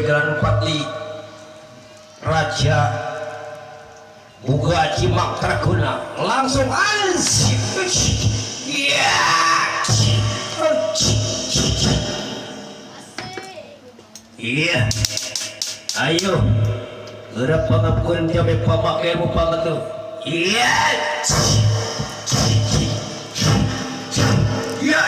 Geran Patli Raja Buga Cimak Traguna langsung ansip. Iya, ayo gerak pangapuan jamai pamakaimu pangat tuh. Iya, iya.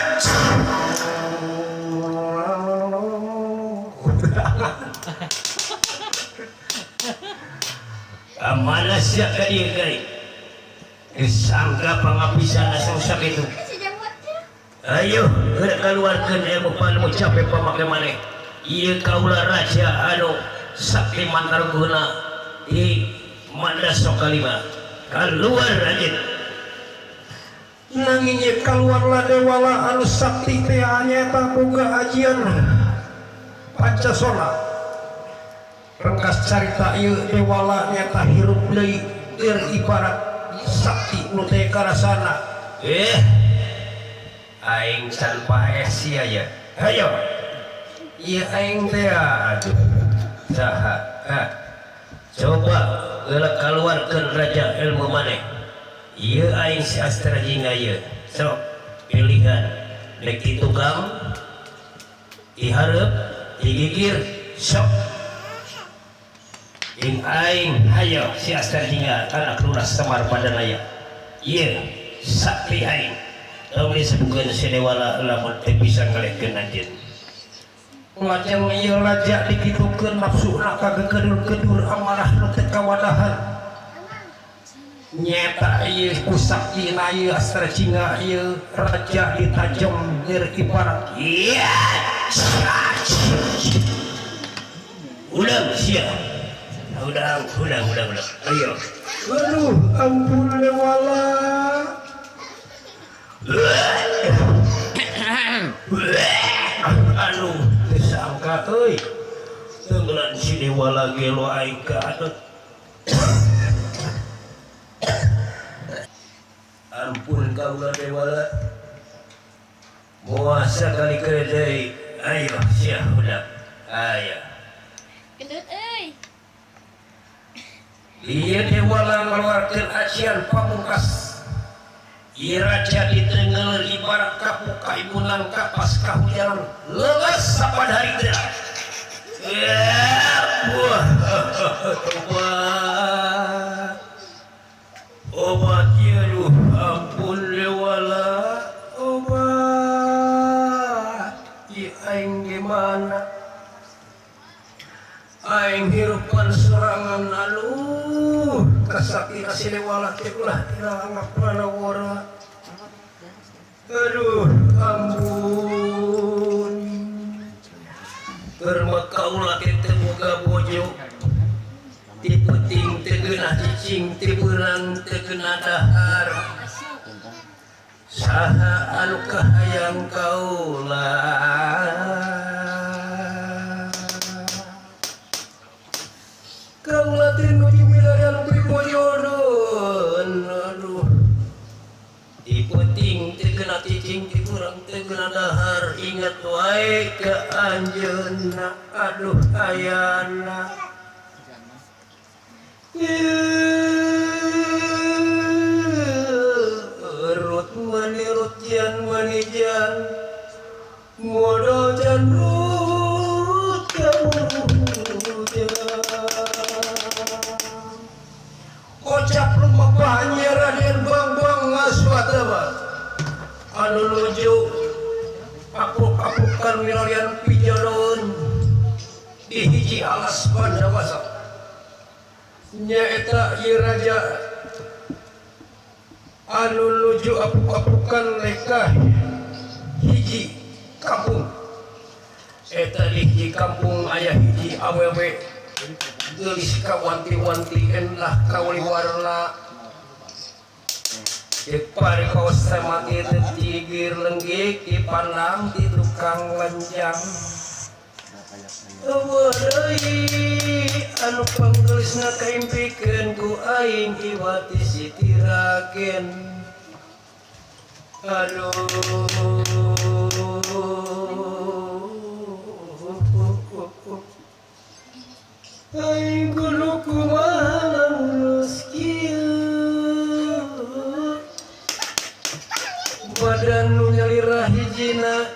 Mana siapa dia kali? Kesangka pengapisan asal sakit itu. Ayo, gerak keluarkan ilmu panmu capek pemakai mana? Ia kaulah raja anu sakti mantarguna di Mandasok kalima. Keluar rajin. Nanginya keluarlah dewala anu sakti teh nyata boga ajian Pancasila. Rengkas carita ieu dewala nyata hirup deui ibarat sakti nu teh karasana. Aing can pae sia ya. Hayo. Iya aing teh aduh. Saha? Coba geulak kaluarkeun raja ilmu maneh. Ieu aing si Astra Jingga ieu. Sok pilihan dek ditukang dihareup digigir sok. Ing aing hayo si Astra Jingga anak lurah Semar Padanaya. Ieu sakti aing. Lamun disebutkeun si dewala lamun teu bisa ngalehkeun anjeun. Lajeng ieu raja dikitukeun nafsuna kagekedur-kedur amarah nu teu kawadahan. Nyata ieu kusaktina ieu Astra Jingga ieu raja ditajem lir ibarat. Iya. Ulang sia. Ulang. Ayo. Aduh, ampun dewala. Aduh, disangka euy. Tenggelan si dewala gelo aing ka adet. Ampun kaula dewala. Moal sakali deui. Ayo, sia udah. Ayo. Gendut euy. Ieu dewala ngaluarkeun ajian pamungkas. Ieu raja ditengeul ibarat kapuk ka imunang kapas kahujanan leus sapadari teh. Obat ieu ampun dewala. Obat ieu aing gimana? Aing hirupan serangan aluh kasakti si dewala teh ulah tirangap panawara. Aduh ampun. Keur makaula teh teu boga bojo. Ti peuting teu geunah cicing, ti beurang teu geunah dahar. Saha anu kahayang kaula? Kaula teh nuju milarian pibojodoan. Aduh. Ti peuting teu geunah cicing, ti beurang teu geunah dahar. Ingat wae ka anjeunna. Aduh ayana. Rut manirut jan manijan modal jan rut kamujan kocap rumah banyak Raden Bang Aswatama anu nuju apuk-apukan milarian pijodoan di hiji alas Pandawasa. Nyaeta ieu raja anu nuju apuk-apukan lekah hiji kampung. Eta di hiji kampung aya hiji awewe geulis kawanti-wanti endah kawaliwarna. Cek parikosa mati teu tigir lenggik dipandang di tukang lenjang. Deui anu panggelisna kaimpikeun ku aing Iwati Siti Ragen. Aduh Aing kudu kumaha ngurus kieu badan nu nyalirah hijina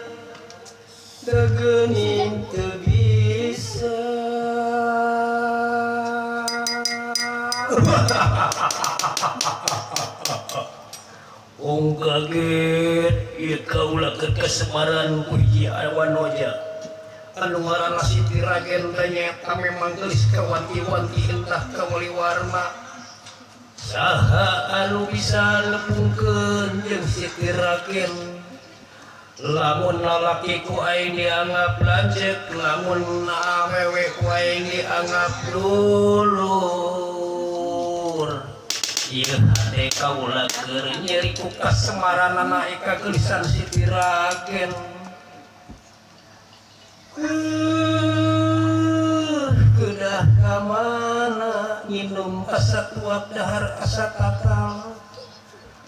dageuning teu bisa Ong kaget ieu kaula keur kasemaran ku hiji awan oja anu ngaranna Siti Ragen teh nyaeta memang geus kawanti-wanti entah kawaliwarna saha anu bisa nepungkeun jeung Siti Ragen lamun lalaki ku aing dianggap lanceuk lamun awewe ku aing dianggap dulur ieu hade kaula keur nyeri ku kasemaranana eka geulisan Siti Ragen kedah kamana nginum asa tuak dahar asa tatal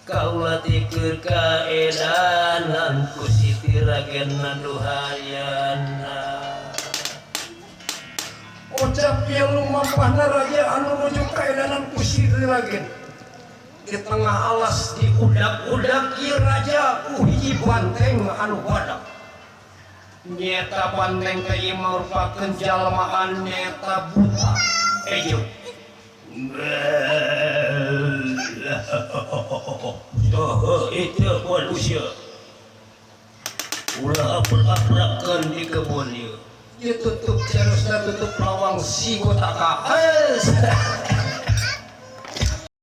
kaula tikeun kaedanan ku Siti Ragen nanduhayana ucap yang lumampahna raja anu nuju kaedanan ku Siti Ragen di tengah alas diudak-udak ieu raja ku hiji banteng anu badak nyata banteng teh merupakeun jalmaan nyata buta ejo itu manusia ulah aprak-aprakan di kebun ieu tutup cerusna tutup lawang si gotaka